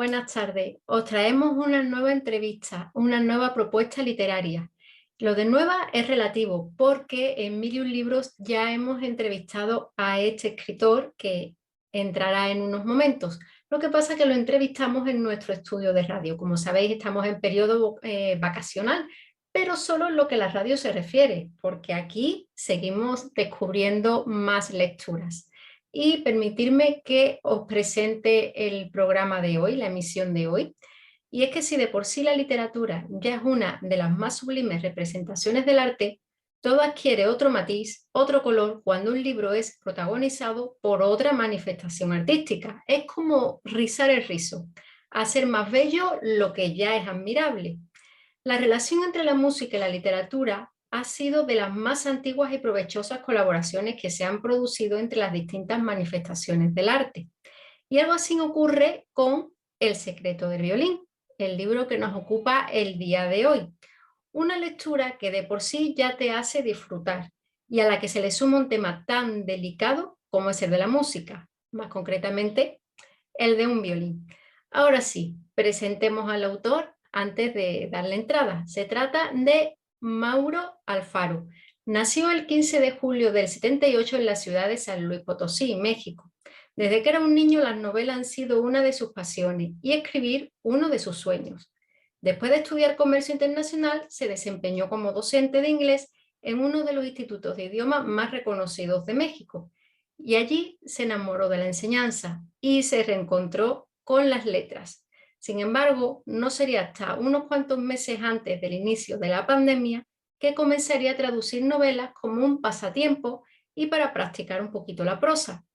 buenas tardes. Os traemos una nueva entrevista, una nueva propuesta literaria. Lo de nueva es relativo porque en Mil Libros ya hemos entrevistado a este escritor que entrará en unos momentos. Lo que pasa es que lo entrevistamos en nuestro estudio de radio. Como sabéis, estamos en periodo vacacional, pero solo en lo que a la radio se refiere, porque aquí seguimos descubriendo más lecturas. Y permitirme que os presente el programa de hoy, la emisión de hoy. Y es que si de por sí la literatura ya es una de las más sublimes representaciones del arte, todo adquiere otro matiz, otro color, cuando un libro es protagonizado por otra manifestación artística. Es como rizar el rizo, hacer más bello lo que ya es admirable. La relación entre la música y la literatura ha sido de las más antiguas y provechosas colaboraciones que se han producido entre las distintas manifestaciones del arte. Y algo así ocurre con El secreto del violín, el libro que nos ocupa el día de hoy. Una lectura que de por sí ya te hace disfrutar y a la que se le suma un tema tan delicado como es el de la música, más concretamente el de un violín. Ahora sí, presentemos al autor antes de darle entrada. Se trata de Mauro Alfaro. Nació el 15 de julio del 78 en la ciudad de San Luis Potosí, México. Desde que era un niño las novelas han sido una de sus pasiones y escribir uno de sus sueños. Después de estudiar comercio internacional, se desempeñó como docente de inglés en uno de los institutos de idiomas más reconocidos de México. Y allí se enamoró de la enseñanza y se reencontró con las letras. Sin embargo, no sería hasta unos cuantos meses antes del inicio de la pandemia que comenzaría a traducir novelas como un pasatiempo y para practicar un poquito la prosa.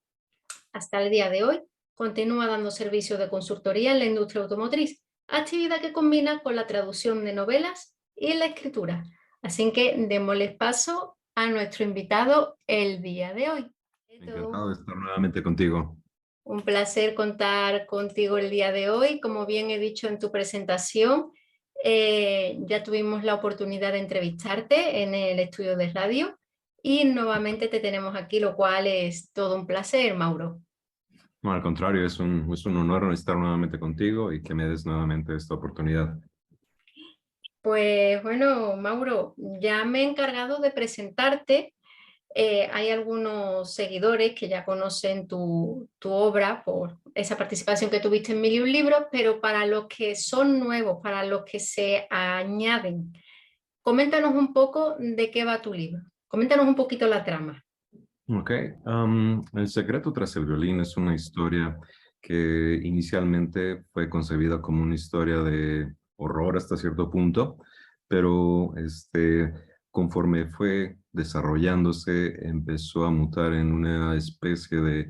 Hasta el día de hoy, continúa dando servicios de consultoría en la industria automotriz, actividad que combina con la traducción de novelas y la escritura. Así que démosle paso a nuestro invitado el día de hoy. Encantado de estar nuevamente contigo. Un placer contar contigo el día de hoy. Como bien he dicho en tu presentación, ya tuvimos la oportunidad de entrevistarte en el estudio de radio y nuevamente te tenemos aquí, lo cual es todo un placer, Mauro. No, al contrario, es un honor estar nuevamente contigo y que me des nuevamente esta oportunidad. Pues bueno, Mauro, ya me he encargado de presentarte. Hay algunos seguidores que ya conocen tu obra por esa participación que tuviste en Mil y un Libros, pero para los que son nuevos, para los que se añaden, coméntanos un poco de qué va tu libro. Coméntanos un poquito la trama. Ok, El secreto tras el violín es una historia que inicialmente fue concebida como una historia de horror hasta cierto punto, pero conforme fue desarrollándose empezó a mutar en una especie de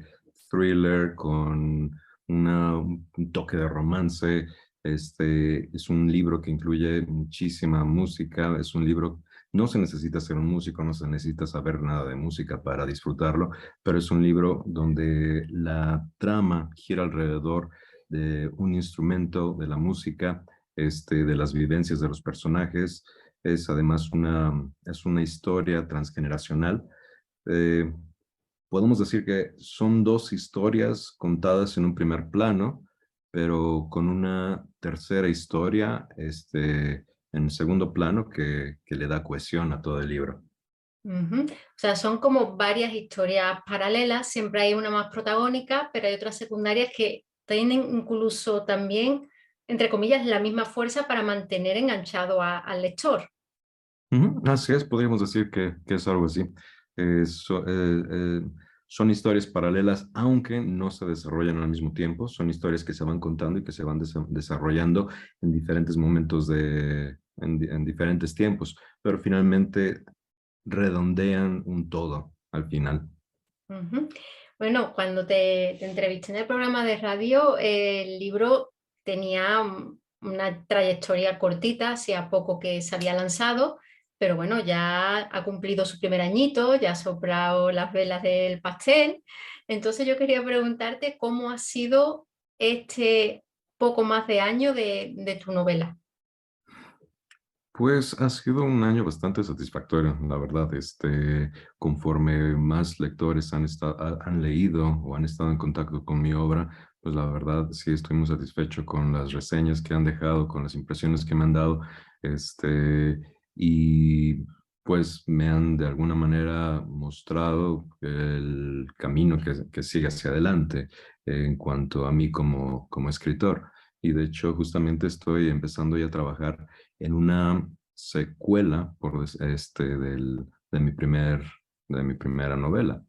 thriller con un toque de romance. Es un libro que incluye muchísima música, es un libro. No se necesita ser un músico, no se necesita saber nada de música para disfrutarlo, pero es un libro donde la trama gira alrededor de un instrumento, de la música, de las vivencias de los personajes. Es además es una historia transgeneracional. Eh, Podemos decir que son dos historias contadas en un primer plano, pero con una tercera historia, en segundo plano que le da cohesión a todo el libro. Ujú. O sea, son como varias historias paralelas, siempre hay una más protagónica, pero hay otras secundarias que tienen incluso también, entre comillas, la misma fuerza para mantener enganchado al lector. Ujú, así es, podríamos decir que es algo así. Son historias paralelas, aunque no se desarrollan al mismo tiempo. Son historias que se van contando y que se van desarrollando en diferentes momentos en diferentes tiempos, pero finalmente redondean un todo al final. Ujú. Bueno, cuando te entrevisté en el programa de radio, el libro tenía una trayectoria cortita, hacía poco que se había lanzado, pero bueno, ya ha cumplido su primer añito, ya ha soplado las velas del pastel. Entonces yo quería preguntarte cómo ha sido este poco más de año de tu novela. Pues ha sido un año bastante satisfactorio, la verdad. Conforme más lectores han leído o han estado en contacto con mi obra, pues la verdad sí estoy muy satisfecho con las reseñas que han dejado, con las impresiones que me han dado. Y pues me han de alguna manera mostrado el camino que sigue hacia adelante en cuanto a mí como escritor. Y de hecho, justamente estoy empezando ya a trabajar en una secuela de mi primera novela.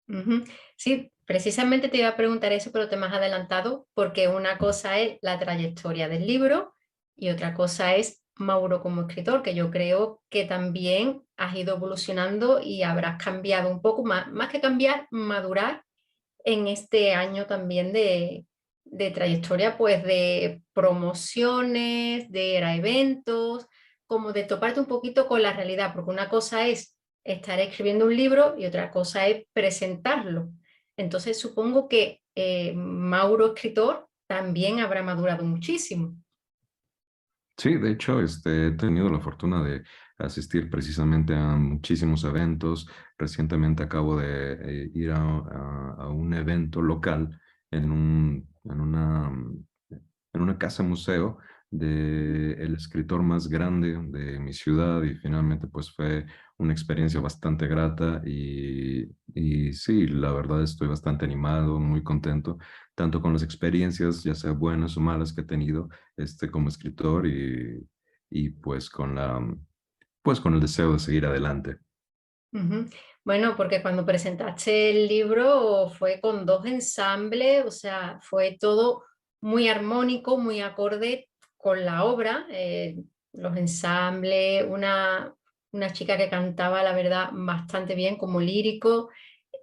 Ujú. Sí, precisamente te iba a preguntar eso, pero te me has adelantado porque una cosa es la trayectoria del libro y otra cosa es Mauro como escritor, que yo creo que también has ido evolucionando y habrás cambiado un poco, más que cambiar, madurar en este año también de trayectoria, pues de promociones, de ir a eventos, como de toparte un poquito con la realidad, porque una cosa es estar escribiendo un libro y otra cosa es presentarlo. Entonces supongo que Mauro, escritor, también habrá madurado muchísimo. Sí, de hecho, he tenido la fortuna de asistir precisamente a muchísimos eventos. Recientemente acabo de ir a un evento local en en una casa museo de el escritor más grande de mi ciudad y finalmente pues fue una experiencia bastante grata y sí, la verdad estoy bastante animado, muy contento, tanto con las experiencias, ya sea buenas o malas que he tenido como escritor y pues pues con el deseo de seguir adelante. Ujú. Bueno, porque cuando presentaste el libro fue con dos ensambles, o sea, fue todo muy armónico, muy acorde con la obra, los ensambles, una chica que cantaba, la verdad, bastante bien como lírico.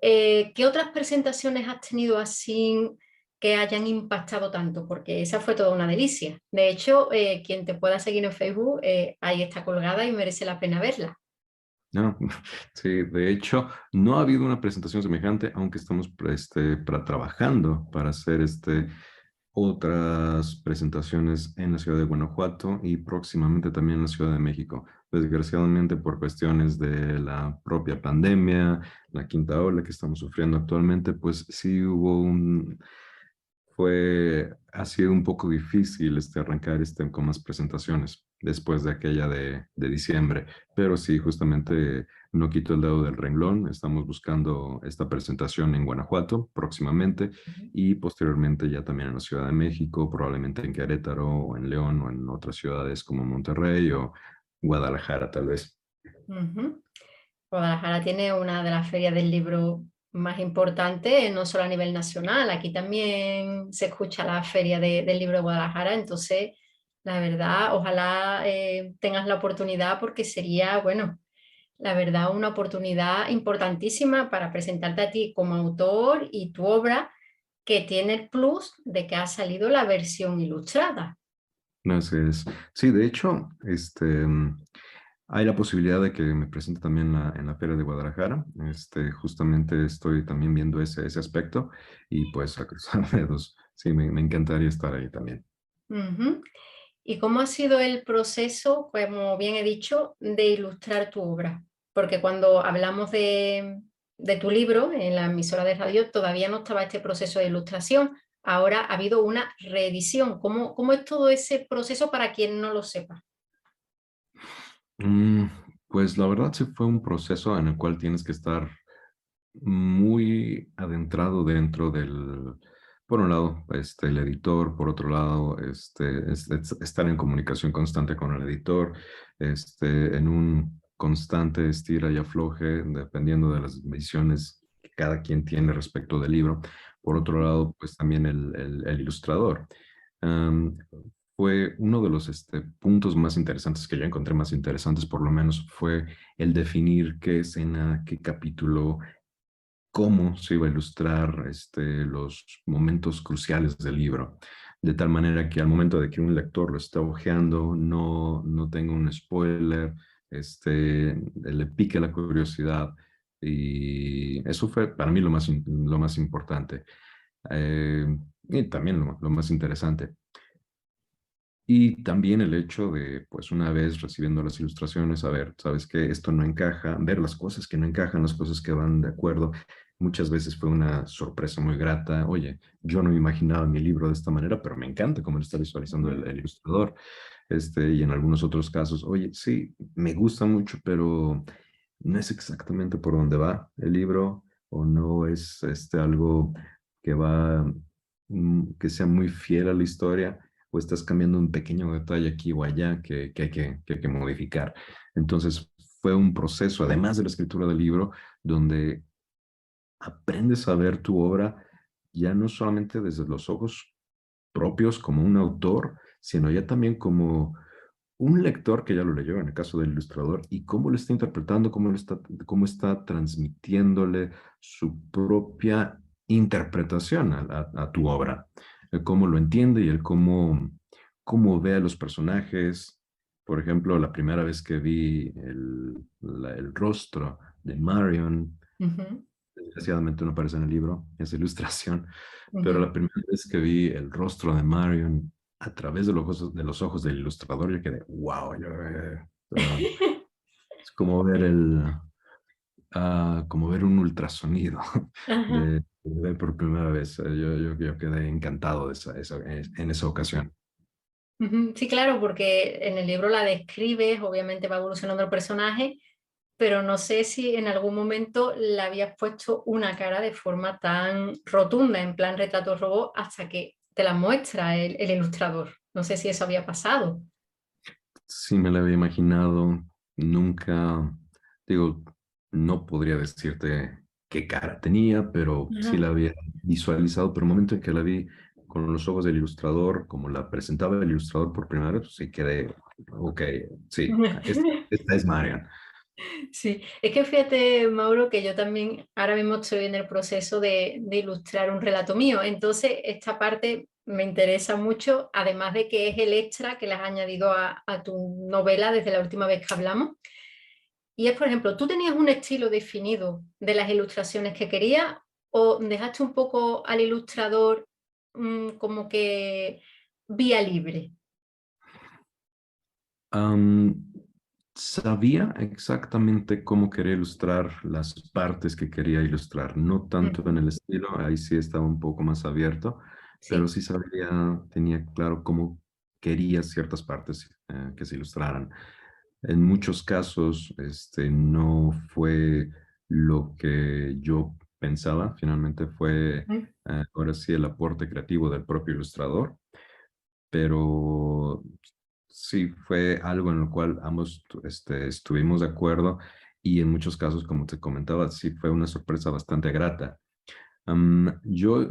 ¿Qué otras presentaciones has tenido así que hayan impactado tanto? Porque esa fue toda una delicia. De hecho, quien te pueda seguir en Facebook, ahí está colgada y merece la pena verla. No, sí, de hecho, no ha habido una presentación semejante, aunque estamos trabajando para hacer otras presentaciones en la ciudad de Guanajuato y próximamente también en la Ciudad de México. Desgraciadamente, por cuestiones de la propia pandemia, la quinta ola que estamos sufriendo actualmente, pues sí hubo ha sido un poco difícil arrancar con más presentaciones después de aquella de diciembre, pero sí, justamente no quito el dedo del renglón, estamos buscando esta presentación en Guanajuato próximamente y posteriormente ya también en la Ciudad de México, probablemente en Querétaro o en León o en otras ciudades como Monterrey o Guadalajara tal vez. Ujú. Guadalajara tiene una de las ferias del libro más importantes, no solo a nivel nacional, aquí también se escucha la feria del libro de Guadalajara, entonces, la verdad, ojalá tengas la oportunidad porque sería, bueno, la verdad, una oportunidad importantísima para presentarte a ti como autor y tu obra que tiene el plus de que ha salido la versión ilustrada. Así es. Sí, de hecho, hay la posibilidad de que me presente también en la Feria de Guadalajara. Justamente estoy también viendo ese aspecto y pues a cruzar dedos. Sí, me encantaría estar ahí también. Ujú. ¿Y cómo ha sido el proceso, como bien he dicho, de ilustrar tu obra? Porque cuando hablamos de tu libro en la emisora de radio, todavía no estaba este proceso de ilustración. Ahora ha habido una reedición. ¿Cómo es todo ese proceso para quien no lo sepa? Mm, pues la verdad sí fue un proceso en el cual tienes que estar muy adentrado dentro por un lado, el editor, por otro lado, estar en comunicación constante con el editor, en un constante estira y afloje, dependiendo de las visiones que cada quien tiene respecto del libro. Por otro Ujú, lado, pues también el ilustrador. Am, Fue uno de los puntos más interesantes que yo encontré más interesantes, por lo menos, fue el definir qué escena, qué capítulo, cómo se iba a ilustrar los momentos cruciales del libro, de tal manera que al momento de que un lector lo está hojeando, no tenga un spoiler, le pique la curiosidad. Y eso fue para mí lo más importante. Eh, y también lo más interesante. Y también el hecho de, pues una vez recibiendo las ilustraciones, a ver, sabes que esto no encaja, ver las cosas que no encajan, las cosas que van de acuerdo. Muchas veces fue una sorpresa muy grata. Oye, yo no me imaginaba mi libro de esta manera, pero me encanta cómo lo está visualizando Ujú. el ilustrador. Y en algunos otros casos, oye, sí, me gusta mucho, pero no es exactamente por donde va el libro o no es algo que va, que sea muy fiel a la historia o estás cambiando un pequeño detalle aquí o allá que hay que modificar. Entonces fue un proceso, además de la escritura del libro, donde aprendes a ver tu obra ya no solamente desde los ojos propios como un autor, sino ya también como un lector que ya lo leyó, en el caso del ilustrador, y cómo lo está interpretando, cómo está transmitiéndole su propia interpretación a tu obra, el cómo lo entiende y el cómo ve a los personajes. Por ejemplo, la primera vez que vi el rostro de Marion, Ujú. desgraciadamente no aparece en el libro, esa ilustración, pero Ujú. la primera vez que vi el rostro de Marion a través de los ojos del ilustrador, yo quedé, wow, es como ver como ver un ultrasonido Ajá. de ver por primera vez. Yo quedé encantado en esa ocasión. Ujú. Sí, claro, porque en el libro la describes, obviamente va evolucionando el personaje, pero no sé si en algún momento le habías puesto una cara de forma tan rotunda, en plan retrato robot, hasta que te la muestra el ilustrador. No sé si eso había pasado. Sí me lo había imaginado, nunca, digo, no podría decirte qué cara tenía, pero sí Ajá. la había visualizado, pero el momento en que la vi con los ojos del ilustrador, como la presentaba el ilustrador por primera vez, pues sí quedé, ok, sí, esta es Marian. Sí, es que fíjate, Mauro, que yo también ahora mismo estoy en el proceso de ilustrar un relato mío. Entonces, esta parte me interesa mucho, además de que es el extra que le has añadido a tu novela desde la última vez que hablamos. Y es, por ejemplo, ¿tú tenías un estilo definido de las ilustraciones que querías o dejaste un poco al ilustrador como que vía libre? Am, sabía exactamente cómo quería ilustrar las partes que quería ilustrar, no tanto en Ujú. el estilo, ahí sí estaba un poco más abierto, pero Sí. sí sabía, tenía claro cómo quería ciertas partes que se ilustraran. En muchos casos, no fue lo que yo pensaba, finalmente fue, Ujú. ahora sí, el aporte creativo del propio ilustrador, pero sí fue algo en lo cual ambos estuvimos de acuerdo y en muchos casos, como te comentaba, sí fue una sorpresa bastante grata. Yo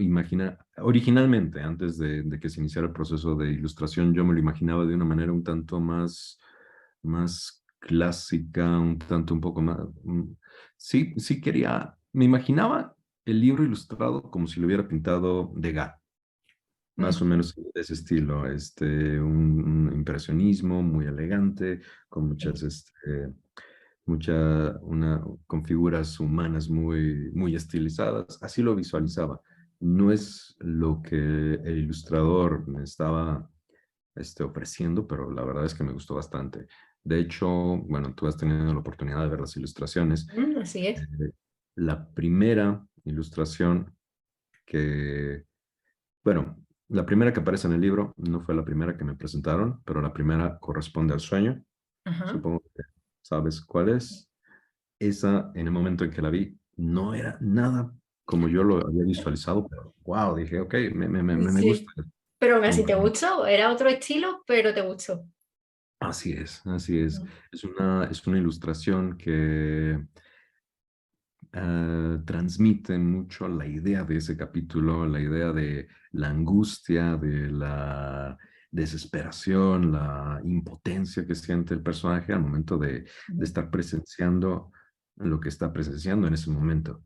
originalmente, antes de que se iniciara el proceso de ilustración, yo me lo imaginaba de una manera un tanto más clásica, un tanto un poco más. Sí quería, me imaginaba el libro ilustrado como si lo hubiera pintado Degas, más o Ujú. menos de ese estilo, un impresionismo muy elegante, con Sí. con figuras humanas muy estilizadas. Así lo visualizaba. No es lo que el ilustrador me estaba ofreciendo, pero la verdad es que me gustó bastante. De hecho, bueno, tú has tenido la oportunidad de ver las ilustraciones. Así es. Eh, la primera ilustración que bueno, la primera que aparece en el libro no fue la primera que me presentaron, pero la primera corresponde al sueño. Ajá. Supongo que sabes cuál es. Esa, en el momento en que la vi, no era nada como yo lo había visualizado, pero wow, dije, ok, me gusta. Sí. Pero aún así Como te que gustó, era otro estilo, pero te gustó. así es, así es. Ujú. Es una ilustración que transmite mucho la idea de ese capítulo, la idea de la angustia, de la desesperación, la impotencia que siente el personaje al momento de Ujú. estar presenciando lo que está presenciando en ese momento.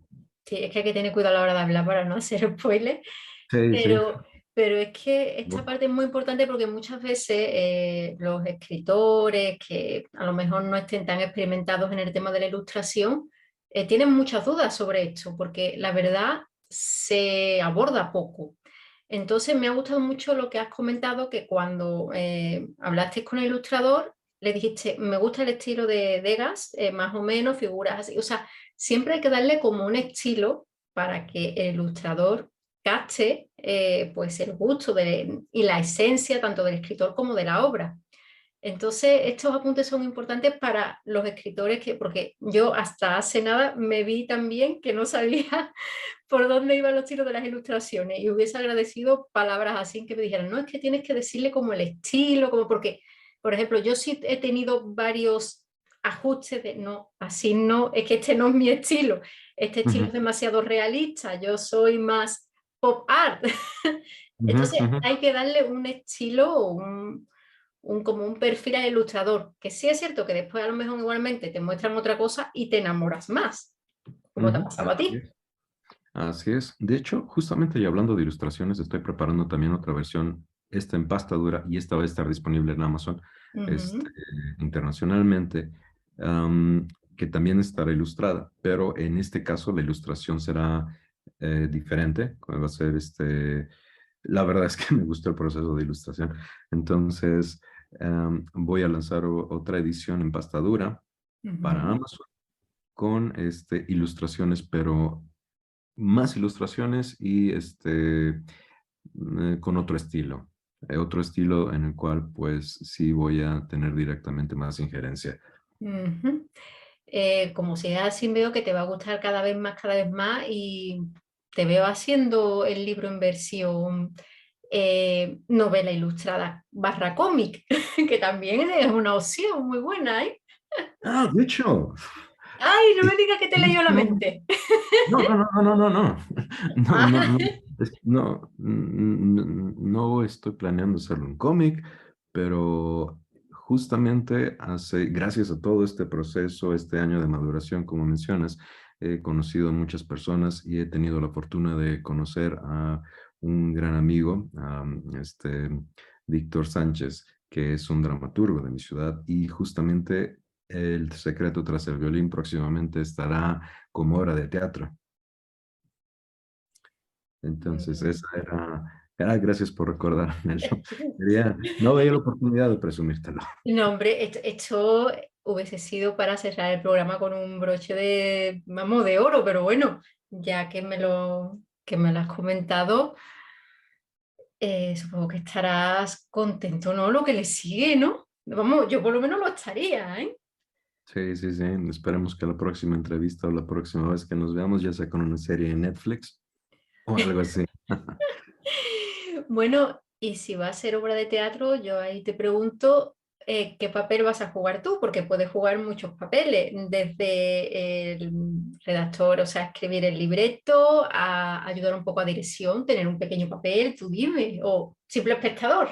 Sí, es que hay que tener cuidado a la hora de hablar para no hacer spoiler, Sí, sí. pero, pero es que esta parte es muy importante porque muchas veces los escritores que a lo mejor no estén tan experimentados en el tema de la ilustración tienen muchas dudas sobre esto, porque la verdad se aborda poco. Entonces me ha gustado mucho lo que has comentado, que cuando hablaste con el ilustrador, le dijiste, me gusta el estilo de Degas, más o menos, figuras así. O sea, siempre hay que darle como un estilo para que el ilustrador capte pues el gusto y la esencia tanto del escritor como de la obra. Entonces, estos apuntes son importantes para los escritores, porque yo hasta hace nada me vi también que no sabía por dónde iban los tiros de las ilustraciones y hubiese agradecido palabras así que me dijeran, no, es que tienes que decirle como el estilo, como porque, por ejemplo, yo sí he tenido varios ajustes de, no, así no, es que este no es mi estilo, este estilo es Ujú, demasiado realista, yo soy más pop art. ujú, Entonces ujú. hay que darle un estilo, como un perfil al ilustrador, que sí es cierto que después a lo mejor igualmente te muestran otra cosa y te enamoras más, como te ha Ujú, pasado a así ti. es. Así es. De hecho, justamente y hablando de ilustraciones, estoy preparando también otra versión, esta en pasta dura, y esta va a estar disponible en Amazon, este, Ujú. internacionalmente, am, que también estará ilustrada, pero en este caso la ilustración será diferente. Va a ser la verdad es que me gustó el proceso de ilustración. Entonces, voy a lanzar otra edición en pasta dura para Ujú. Amazon con ilustraciones, pero más ilustraciones y con otro estilo en el cual pues sí voy a tener directamente más injerencia. Ujú. Como sea así, veo que te va a gustar cada vez más y te veo haciendo el libro en versión novela ilustrada barra cómic, que también es una opción muy buena, ¿eh? Ah, de hecho, Ay, no de me digas que te leyó la hecho, mente. no, no, no, no, no, no, no, no, Ah, no, no estoy planeando hacerlo un cómic, pero justamente gracias a todo este proceso, este año de maduración, como mencionas, he conocido a muchas personas y he tenido la fortuna de conocer a un gran amigo, Víctor Sánchez, que es un dramaturgo de mi ciudad, y justamente El secreto tras el violín próximamente estará como obra de teatro. Entonces, mm. esa gracias por recordármelo. No veía la oportunidad de presumírtelo. No, hombre, esto hubiese sido para cerrar el programa con un broche de, vamos, de oro, pero bueno, ya que me lo has comentado, supongo que estarás contento, ¿no? Lo que le sigue, ¿no? Vamos, yo por lo menos lo estaría, ¿eh? Sí, sí, sí. Esperemos que la próxima entrevista o la próxima vez que nos veamos, ya sea con una serie en Netflix o algo así. Bueno, y si va a ser obra de teatro, yo ahí te pregunto, ¿qué papel vas a jugar tú? Porque puedes jugar muchos papeles, desde el redactor, o sea, escribir el libreto, a ayudar un poco a dirección, tener un pequeño papel, tú dime, o simple espectador.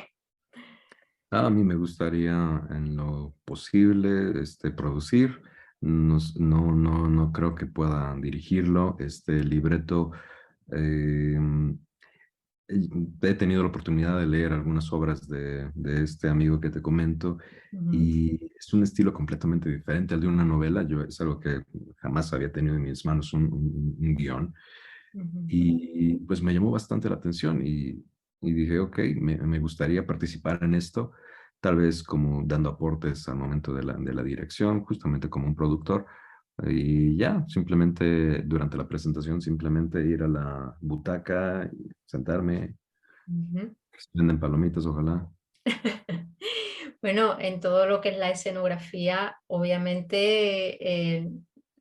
A mí me gustaría en lo posible producir. No creo que pueda dirigirlo. Este libreto, eh, he tenido la oportunidad de leer algunas obras de este amigo que te comento Ujú, y es un estilo completamente diferente al de una novela. Es algo que jamás había tenido en mis manos, un guión. ujú, Y pues me llamó bastante la atención y dije, ok, me gustaría participar en esto, tal vez como dando aportes al momento de la dirección, justamente como un productor. Y ya, simplemente durante la presentación, simplemente ir a la butaca, y sentarme, ujú. venden palomitas, ojalá. Bueno, en todo lo que es la escenografía, obviamente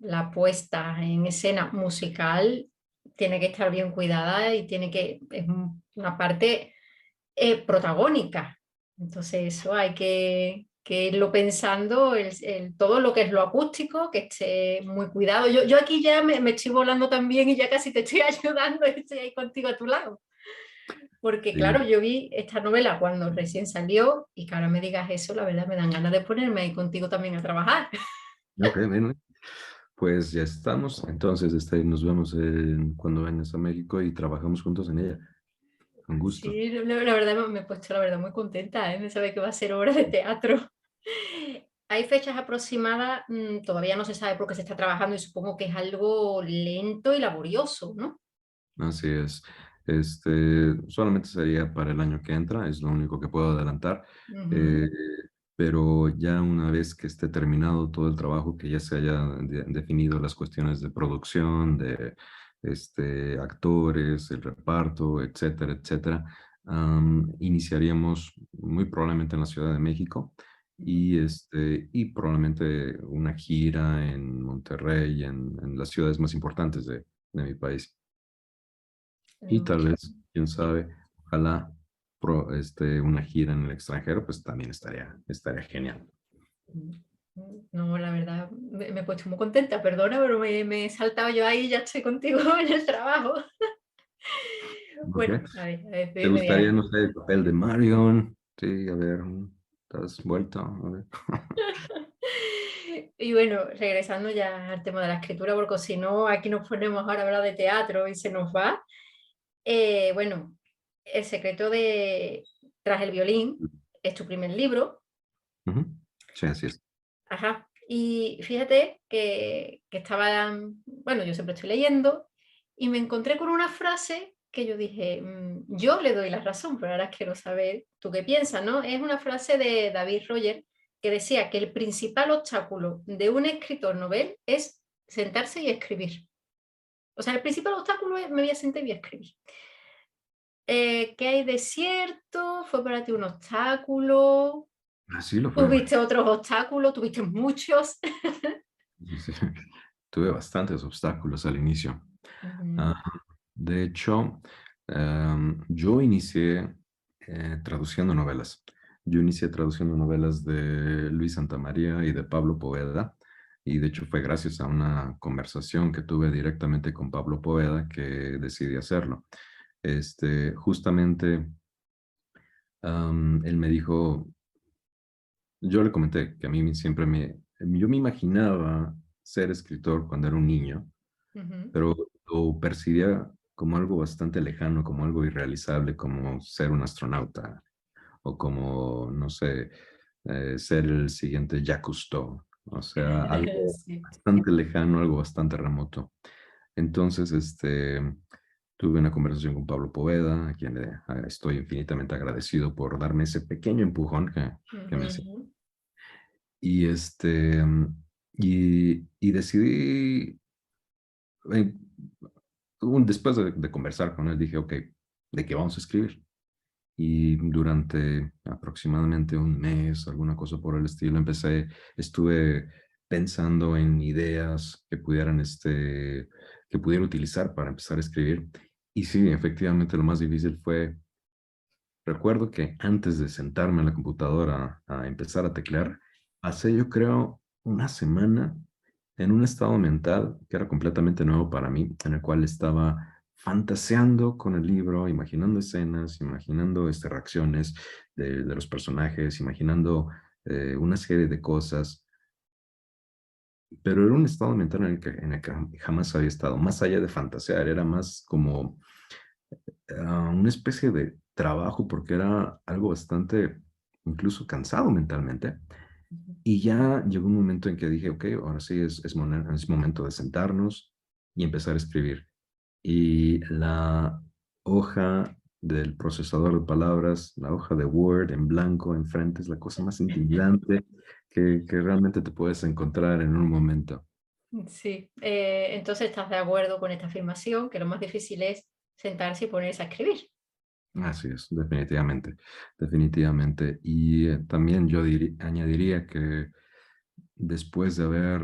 la puesta en escena musical tiene que estar bien cuidada y es una parte protagónica. Entonces eso hay que irlo pensando, todo lo que es lo acústico, que esté muy cuidado. Yo aquí ya me estoy volando también y ya casi te estoy ayudando, estoy ahí contigo a tu lado. Porque Sí, claro, yo vi esta novela cuando recién salió y que ahora me digas eso, la verdad me dan ganas de ponerme ahí contigo también a trabajar. ok, bueno, pues ya estamos. Entonces, nos vemos cuando vengas a México y trabajamos juntos en ella. Con gusto. Sí, la verdad me he puesto la verdad muy contenta, ¿eh? Me sabe que va a ser obra de teatro. Hay fechas aproximadas, todavía no se sabe por qué se está trabajando y supongo que es algo lento y laborioso, ¿no? Así es. Solamente sería para el año que entra, es lo único que puedo adelantar. Ujú. Eh, pero ya una vez que esté terminado todo el trabajo, que ya se haya definido las cuestiones de producción, de actores, el reparto, etcétera, etcétera, iniciaríamos muy probablemente en la Ciudad de México y probablemente una gira en Monterrey, en las ciudades más importantes de mi país. Y tal vez, quién Sí. sabe, ojalá una gira en el extranjero, pues también estaría genial. No, la verdad, me he puesto muy contenta, perdona, pero me he saltado yo ahí y ya estoy contigo en el trabajo. ¿Ok? Bueno, a ver, ¿Te dime gustaría, ahí. no sé, el papel de Marion? Sí, a ver, ¿estás vuelto? A ver. Y bueno, regresando ya al tema de la escritura, porque si no, aquí nos ponemos ahora a hablar de teatro y se nos va. Bueno, El secreto de Tras el violín es tu primer libro. Ujú. Sí, así es. Ajá. Y fíjate que estaba, bueno, yo siempre estoy leyendo y me encontré con una frase que yo dije, yo le doy la razón, pero ahora quiero saber tú qué piensas, ¿no? Es una frase de David Roger que decía que el principal obstáculo de un escritor novel es sentarse y escribir. O sea, el principal obstáculo es me voy a sentar y voy a escribir. ¿Qué hay de cierto? ¿Fue para ti un obstáculo? Así lo fue. ¿Tuviste otros obstáculos? ¿Tuviste muchos? Sí, sí. Tuve bastantes obstáculos al inicio. Ujú, Ah, de hecho, yo inicié traduciendo novelas. Yo inicié traduciendo novelas de Luis Santamaría y de Pablo Poveda. Y de hecho fue gracias a una conversación que tuve directamente con Pablo Poveda que decidí hacerlo. Justamente, él me dijo, yo le comenté que a mí siempre yo me imaginaba ser escritor cuando era un niño, ujú. pero lo percibía como algo bastante lejano, como algo irrealizable, como ser un astronauta o como, no sé, ser el siguiente Jacques Cousteau. O sea, algo Sí. bastante lejano, algo bastante remoto. Entonces, tuve una conversación con Pablo Poveda, a quien estoy infinitamente agradecido por darme ese pequeño empujón que me hizo. Ujú, Y, y decidí, eh, después de conversar con él, dije, ok, ¿de qué vamos a escribir? Y durante aproximadamente un mes, alguna cosa por el estilo, estuve pensando en ideas que pudiera utilizar para empezar a escribir. Y sí, efectivamente, lo más difícil fue, recuerdo que antes de sentarme en la computadora a empezar a teclear, pasé yo creo una semana en un estado mental que era completamente nuevo para mí, en el cual estaba fantaseando con el libro, imaginando escenas, imaginando reacciones de los personajes, imaginando una serie de cosas, pero era un estado mental en el que jamás había estado, más allá de fantasear, era más como una especie de trabajo porque era algo bastante, incluso cansado mentalmente. ujú. Y ya llegó un momento en que dije, ok, ahora sí es momento de sentarnos y empezar a escribir. Y la hoja del procesador de palabras, la hoja de Word en blanco enfrente es la cosa más intimidante que realmente te puedes encontrar en un momento. Sí, entonces estás de acuerdo con esta afirmación, que lo más difícil es sentarse y ponerse a escribir. Así es, definitivamente, definitivamente. Y también yo añadiría que después de haber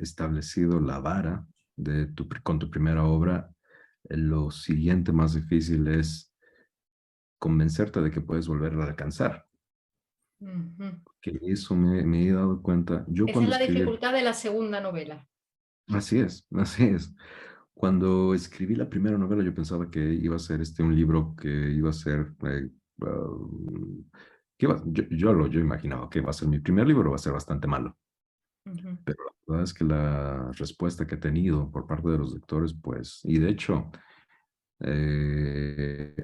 establecido la vara con tu primera obra, lo siguiente más difícil es convencerte de que puedes volverla a alcanzar. Ujú. Que eso me he dado cuenta. Yo Esa es cuando la escribí, dificultad de la segunda novela. así es, así es. Cuando escribí la primera novela, yo pensaba que iba a ser un libro que iba a ser, yo imaginaba que iba a ser mi primer libro, va a ser bastante malo. Ujú. Pero la verdad es que la respuesta que he tenido por parte de los lectores, pues, y de hecho, eh,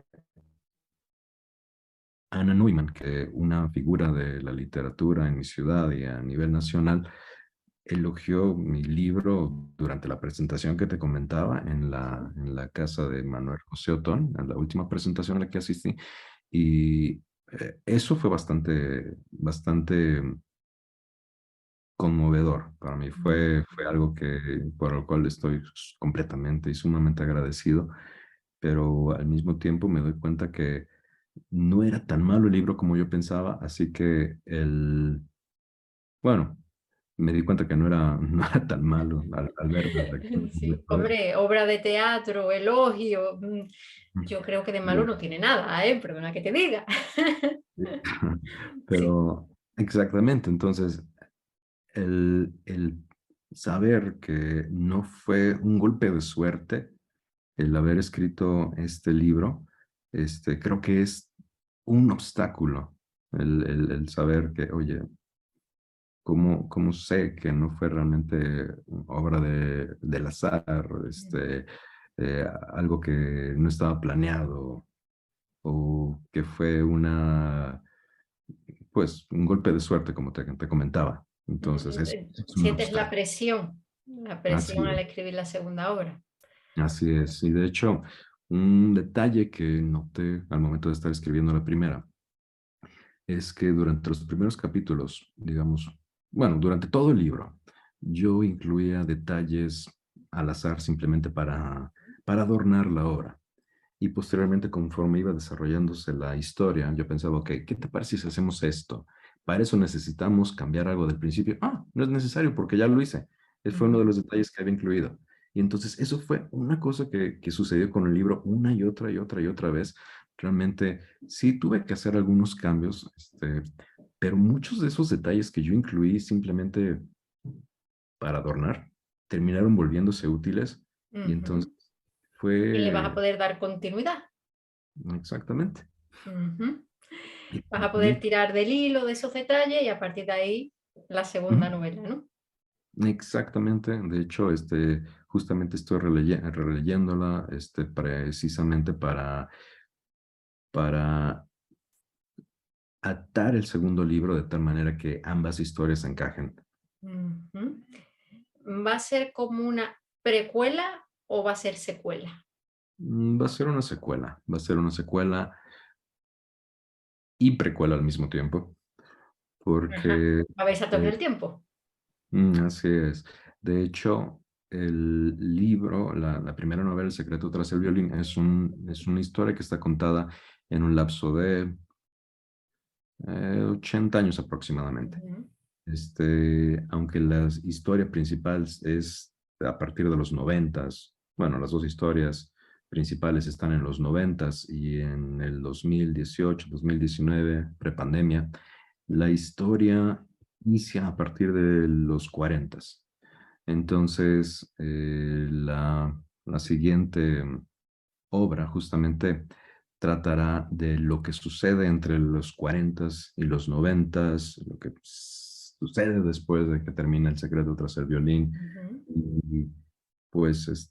Anna Neumann, que una figura de la literatura en mi ciudad y a nivel nacional, elogió mi libro durante la presentación que te comentaba en la casa de Manuel José Otón, en la última presentación a la que asistí. Y eso fue bastante conmovedor para mí. Fue algo por lo cual estoy completamente y sumamente agradecido, pero al mismo tiempo me doy cuenta que no era tan malo el libro como yo pensaba, así que bueno, me di cuenta que no era tan malo al ver las reacciones de los Sí, lectores. hombre, obra de teatro, elogio, yo creo que de malo Sí, no tiene nada, ¿eh? Perdona que te diga. sí. Sí. Pero exactamente, entonces el saber que no fue un golpe de suerte el haber escrito este libro, creo que es un obstáculo el saber que, oye, ¿cómo sé que no fue realmente obra del azar, algo que no estaba planeado o que fue pues, un golpe de suerte, como te comentaba? Entonces, es un Sientes obstáculo. la Así presión al es. escribir la segunda obra. Así es. Y de hecho, un detalle que noté al momento de estar escribiendo la primera es que durante los primeros capítulos, digamos, bueno, durante todo el libro, yo incluía detalles al azar simplemente para adornar la obra. Y posteriormente, conforme iba desarrollándose la historia, yo pensaba, ok, ¿qué te parece si hacemos esto? Para eso necesitamos cambiar algo del principio. Ah, no es necesario porque ya lo hice. Ese fue uno de Ujú, los detalles que había incluido. Y entonces eso fue una cosa que sucedió con el libro una y otra y otra y otra vez. Realmente sí tuve que hacer algunos cambios, pero muchos de esos detalles que yo incluí simplemente para adornar terminaron volviéndose útiles. Y entonces ujú. Y le vas a fue poder dar continuidad. exactamente. Ujú. Y Vas a poder vi- tirar del hilo de esos detalles y a partir de ahí la segunda ujú, novela, ¿no? exactamente. De hecho, justamente estoy releyéndola, precisamente para atar el segundo libro de tal manera que ambas historias encajen. Ujú. ¿Va a ser como una precuela o va a ser secuela? Va a ser una secuela, va a ser una secuela y precuela al mismo tiempo, Ajá. porque ¿Vais a eh, el tiempo? así es. De hecho, el libro, la primera novela, El secreto tras el violín, es una historia que está contada en un lapso de 80 años aproximadamente. Ujú, Aunque la historia principal es a partir de los noventas, bueno, las dos historias principales están en los noventas y en el 2018, 2019, prepandemia, la historia inicia a partir de los cuarentas. Entonces, la siguiente obra justamente tratará de lo que sucede entre los cuarentas y los noventas, lo que sucede después de que termina El secreto tras el violín, ujú. y pues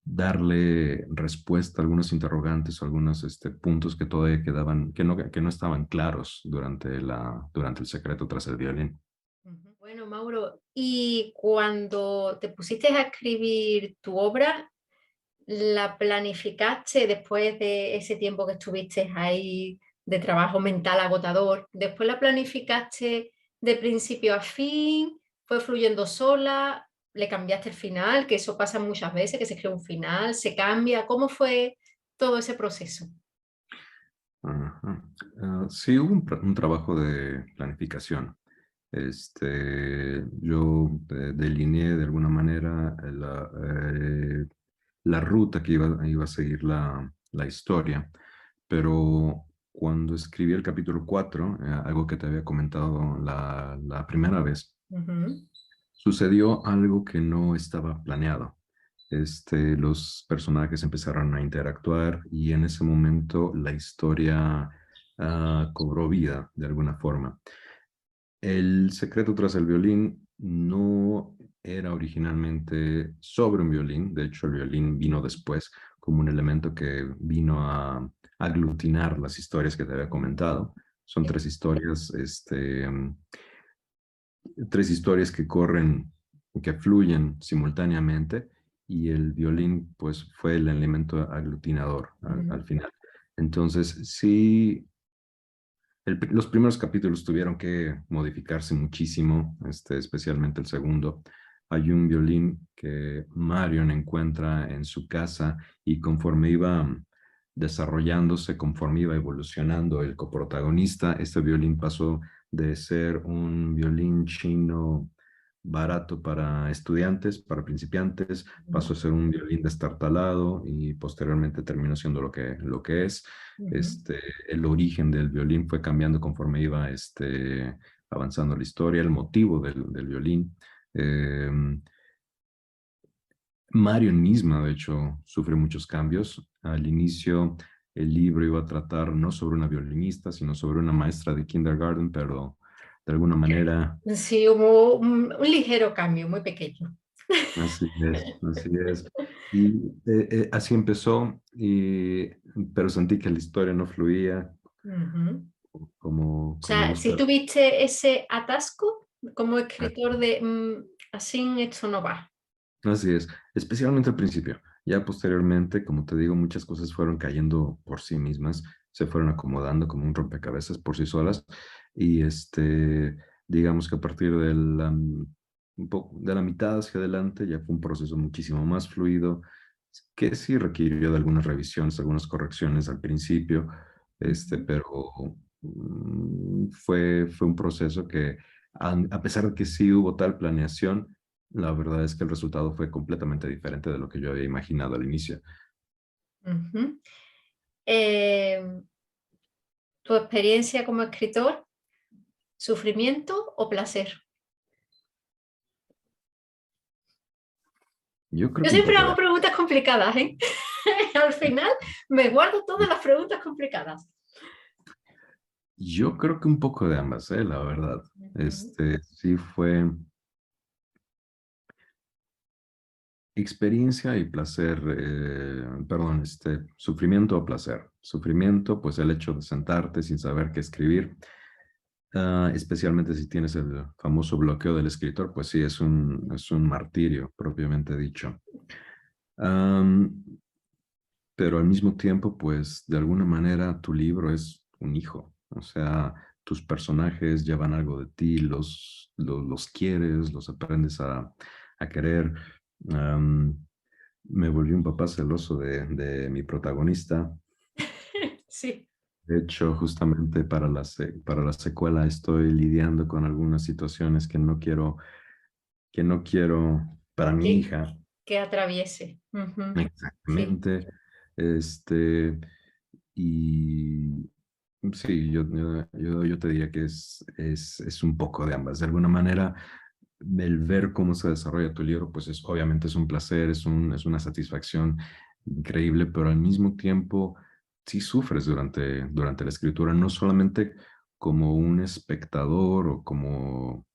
darle respuesta a algunos interrogantes o algunos puntos que todavía quedaban, que no estaban claros durante El secreto tras el violín. Ujú. Bueno, Mauro, y cuando te pusiste a escribir tu obra, ¿la planificaste después de ese tiempo que estuviste ahí de trabajo mental agotador? ¿Después la planificaste de principio a fin? ¿Fue fluyendo sola? ¿Le cambiaste el final? Que eso pasa muchas veces, que se escribe un final, se cambia. ¿Cómo fue todo ese proceso? Ajá. Sí, hubo un trabajo de planificación. Yo delineé de alguna manera la ruta que iba a seguir la historia, pero cuando escribí el capítulo 4, algo que te había comentado la primera vez, Ujú, sucedió algo que no estaba planeado. Los personajes empezaron a interactuar y en ese momento la historia cobró vida de alguna forma. El secreto tras el violín no era originalmente sobre un violín, de hecho el violín vino después como un elemento que vino a aglutinar las historias que te había ujú. comentado. Son Sí. tres historias tres historias que corren, que fluyen simultáneamente, y el violín pues fue el elemento aglutinador al Ujú, final. Entonces, sí, los primeros capítulos tuvieron que modificarse muchísimo, especialmente el segundo. Hay un violín que Marion encuentra en su casa y conforme iba desarrollándose, conforme iba evolucionando el coprotagonista, este violín pasó de ser un violín chino barato para estudiantes, para principiantes, pasó a ujú, ser un violín destartalado y posteriormente terminó siendo lo que es. ujú. Este, el origen del violín fue cambiando conforme iba avanzando la historia, el motivo del violín. Eh, Marion misma, de hecho, sufre muchos cambios. Al inicio, el libro iba a tratar no sobre una violinista, sino sobre una maestra de kindergarten, pero de alguna manera Sí, hubo un ligero cambio, muy pequeño. así es, así es. Y así empezó, pero sentí que la historia no fluía Ujú. O como me sea, si gusta. tuviste ese atasco como escritor de así esto no va. Así es, especialmente al principio. Ya posteriormente, como te digo, muchas cosas fueron cayendo por sí mismas, se fueron acomodando como un rompecabezas por sí solas. Y digamos que a partir de de la mitad hacia adelante ya fue un proceso muchísimo más fluido, que sí requirió de algunas revisiones, algunas correcciones al principio, Ujú, pero fue un proceso que, a pesar de que sí hubo tal planeación, la verdad es que el resultado fue completamente diferente de lo que yo había imaginado al inicio. ujú. Eh, ¿Tu experiencia como escritor, sufrimiento o placer? Yo creo Yo que un siempre poco de, hago preguntas complicadas, ¿eh? Al final me guardo todas las preguntas complicadas. yo creo que un poco de ambas, la verdad. Ujú, Sí fue experiencia y placer, perdón, sufrimiento o placer. Sufrimiento, pues el hecho de sentarte sin saber qué escribir, especialmente si tienes el famoso bloqueo del escritor, pues sí, es un martirio propiamente dicho. Am, pero al mismo tiempo, pues de alguna manera tu libro es un hijo, o sea, tus personajes llevan algo de ti, los quieres, los aprendes a querer. Am, Me volví un papá celoso de mi protagonista. sí. De hecho, justamente para la secuela estoy lidiando con algunas situaciones que no quiero para mi Que, hija. que atraviese. Ujú, sí. Exactamente. Este, y sí, yo te diría que es un poco de ambas. De alguna manera, el ver cómo se desarrolla tu libro, pues obviamente es un placer, es una satisfacción increíble, pero al mismo tiempo sí sufres durante la escritura, no solamente como un espectador o como.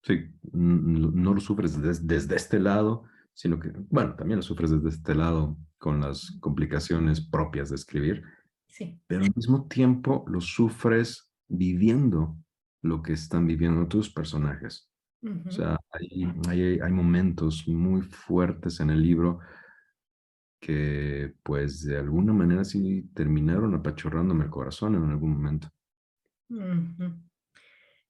Sí, no lo sufres desde este lado, sino que, bueno, también lo sufres desde este lado con las complicaciones propias de escribir, Sí. pero al mismo tiempo lo sufres viviendo lo que están viviendo tus personajes. O Ujú, sea, hay momentos muy fuertes en el libro que, pues, de alguna manera sí terminaron apachurrándome el corazón en algún momento. ujú.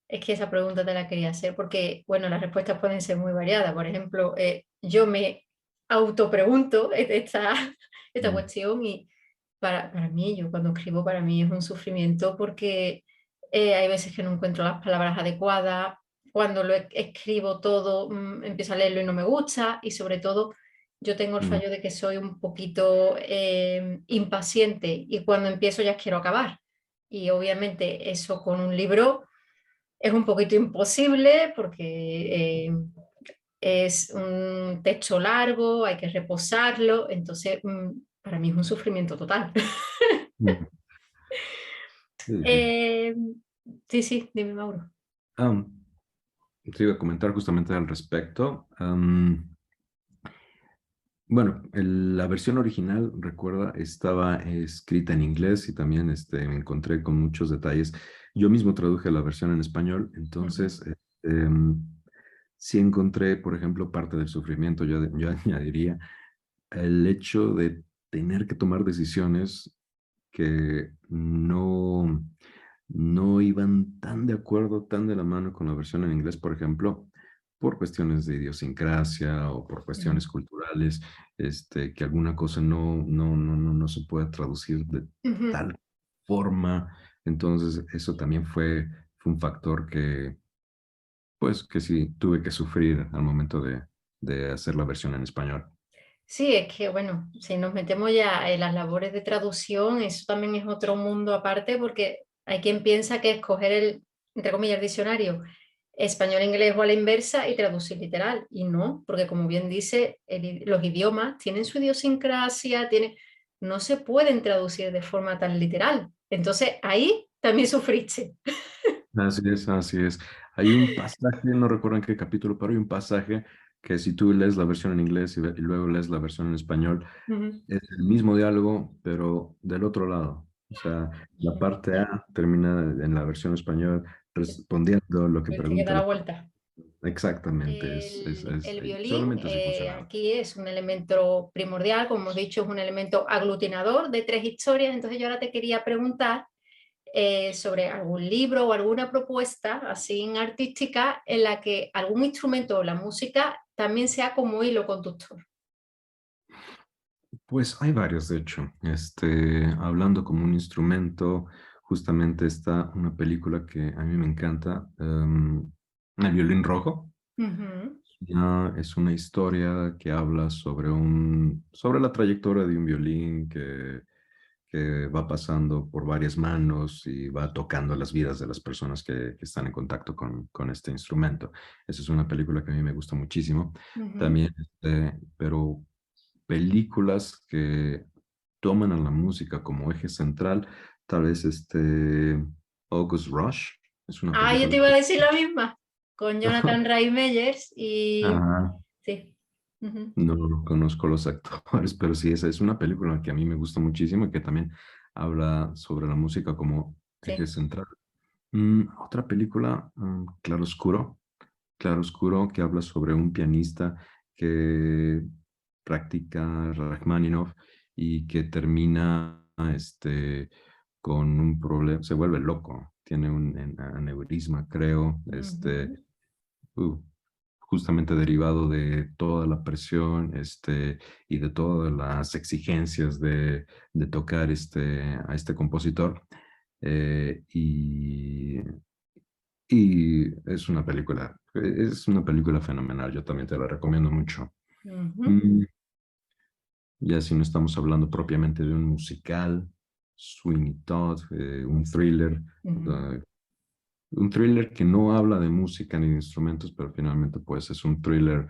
Es que esa pregunta te la quería hacer porque, bueno, las respuestas pueden ser muy variadas. Por ejemplo, yo me autopregunto esta Mm, cuestión y para mí, yo cuando escribo, para mí es un sufrimiento porque hay veces que no encuentro las palabras adecuadas. Cuando escribo todo, empiezo a leerlo y no me gusta y sobre todo yo tengo el mm, fallo de que soy un poquito impaciente y cuando empiezo ya quiero acabar. Y obviamente eso con un libro es un poquito imposible porque es un texto largo, hay que reposarlo, entonces para mí es un sufrimiento total. mm. Sí, sí. Eh, sí, sí, dime, Mauro. Ah, te iba a comentar justamente al respecto. Bueno, la versión original, recuerda, estaba escrita en inglés y también me encontré con muchos detalles. Yo mismo traduje la versión en español, Ujú, entonces sí encontré, por ejemplo, parte del sufrimiento, yo añadiría el hecho de tener que tomar decisiones que no iban tan de acuerdo, tan de la mano con la versión en inglés, por ejemplo, por cuestiones de idiosincrasia o por Ujú. cuestiones culturales, que alguna cosa no se puede traducir de Ujú. tal forma. Entonces, eso también fue un factor que, pues, que sí tuve que sufrir al momento de hacer la versión en español. Sí, es que bueno, si nos metemos ya en las labores de traducción, eso también es otro mundo aparte porque hay quien piensa que escoger el, entre comillas, el diccionario español-inglés o a la inversa y traducir literal. Y no, porque como bien dice, los idiomas tienen su idiosincrasia, no se pueden traducir de forma tan literal. Entonces ahí también sufriste. Así es, así es. Hay un pasaje, no recuerdo en qué capítulo, pero hay un pasaje que si tú lees la versión en inglés y luego lees la versión en español, Ujú. es el mismo diálogo, pero del otro lado. O sea, la parte A termina en la versión español respondiendo lo que Tuviste que pregunta dar la la parte. vuelta. Exactamente, El violín solamente así funcionaba. aquí es un elemento primordial, como hemos dicho, es un elemento aglutinador de tres historias. Entonces yo ahora te quería preguntar sobre algún libro o alguna propuesta así artística en la que algún instrumento o la música también sea como hilo conductor. Pues hay varios, de hecho. Hablando como un instrumento, justamente está una película que a mí me encanta, El violín rojo. Ujú. Ya es una historia que habla sobre la trayectoria de un violín que va pasando por varias manos y va tocando las vidas de las personas que están en contacto con este instrumento. Esa es una película que a mí me gusta muchísimo. Ujú. También, pero películas que toman a la música como eje central, tal vez August Rush, es una Ah, yo te película iba a que... decir la misma, con Jonathan Rhys Meyers y Ajá. sí. Ujú. No conozco los actores, pero sí, esa es una película que a mí me gusta muchísimo y que también habla sobre la música como eje Sí. central. Otra película, Claroscuro, Claroscuro, que habla sobre un pianista que practica Rachmaninoff y que termina con un problema, se vuelve loco, tiene un aneurisma, creo, Ujú. uh, justamente derivado de toda la presión y de todas las exigencias de tocar a este compositor. Eh, y, y es una película fenomenal, yo también te la recomiendo mucho. Ujú. Mm, ya si no estamos hablando propiamente de un musical, Sweeney Todd, Ujú. un thriller que no habla de música ni de instrumentos, pero finalmente pues es un thriller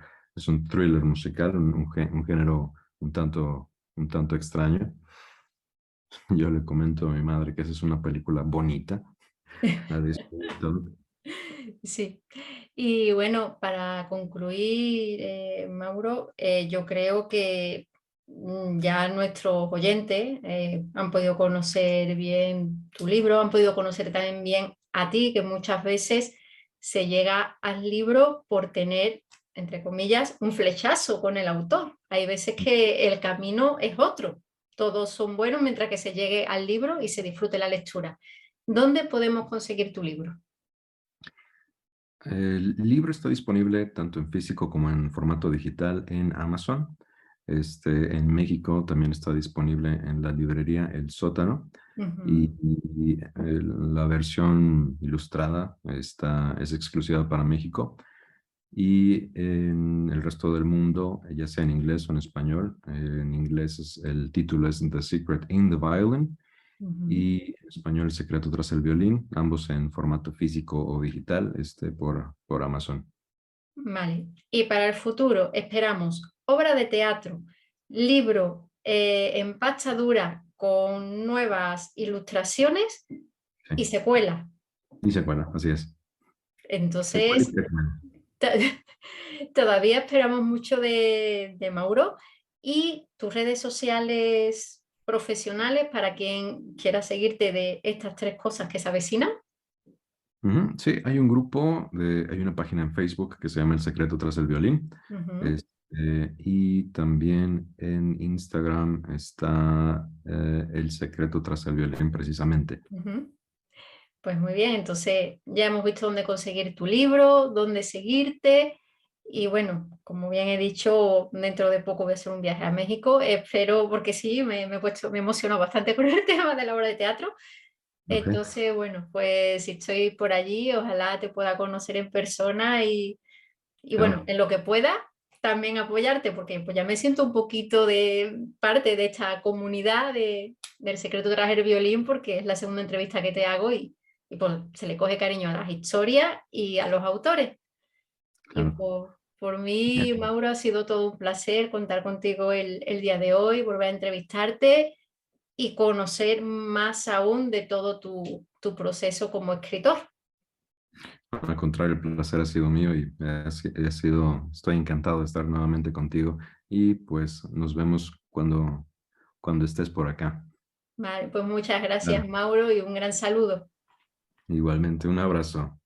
musical, un género un tanto extraño. Yo le comento a mi madre que esa es una película bonita, la de Sweeney Todd. Sí, y bueno, para concluir, Mauro, yo creo que ya nuestros oyentes han podido conocer bien tu libro, han podido conocer también bien a ti, que muchas veces se llega al libro por tener, entre comillas, un flechazo con el autor. Hay veces que el camino es otro. Todos son buenos mientras que se llegue al libro y se disfrute la lectura. ¿Dónde podemos conseguir tu libro? El libro está disponible tanto en físico como en formato digital en Amazon. En México también está disponible en la librería El Sótano Ujú. la versión ilustrada es exclusiva para México y en el resto del mundo, ya sea en inglés o en español, en inglés el título es The Secret in the Violin Ujú. y en español El secreto tras el violín, ambos en formato físico o digital, por Amazon. Vale. Y para el futuro esperamos obra de teatro, libro en pasta dura con nuevas ilustraciones Sí. y secuela. Y secuela, así es. Secuela y Entonces, precuela. to- todavía esperamos mucho de Mauro y tus redes sociales profesionales para quien quiera seguirte de estas tres cosas que se avecinan. Ujú, sí, hay un grupo, hay una página en Facebook que se llama El secreto tras el violín. Ujú, Y también en Instagram está El secreto tras el violín, precisamente. ujú. Pues muy bien, entonces ya hemos visto dónde conseguir tu libro, dónde seguirte y bueno, como bien he dicho, dentro de poco voy a hacer un viaje a México, espero, porque sí, me emociono bastante con el tema de la obra de teatro, Ok, entonces bueno, pues si estoy por allí, ojalá te pueda conocer en persona y bueno, claro. en lo que pueda también apoyarte, porque pues ya me siento un poquito de parte de esta comunidad del secreto tras el violín, porque es la segunda entrevista que te hago y pues se le coge cariño a las historias y a los autores. Y Claro. por mí, Bien. Mauro, ha sido todo un placer contar contigo el día de hoy, volver a entrevistarte y conocer más aún de todo tu proceso como escritor. Al contrario, el placer ha sido mío y estoy encantado de estar nuevamente contigo y pues nos vemos cuando estés por acá. Vale, pues muchas gracias, Claro. Mauro, y un gran saludo. Igualmente, un abrazo.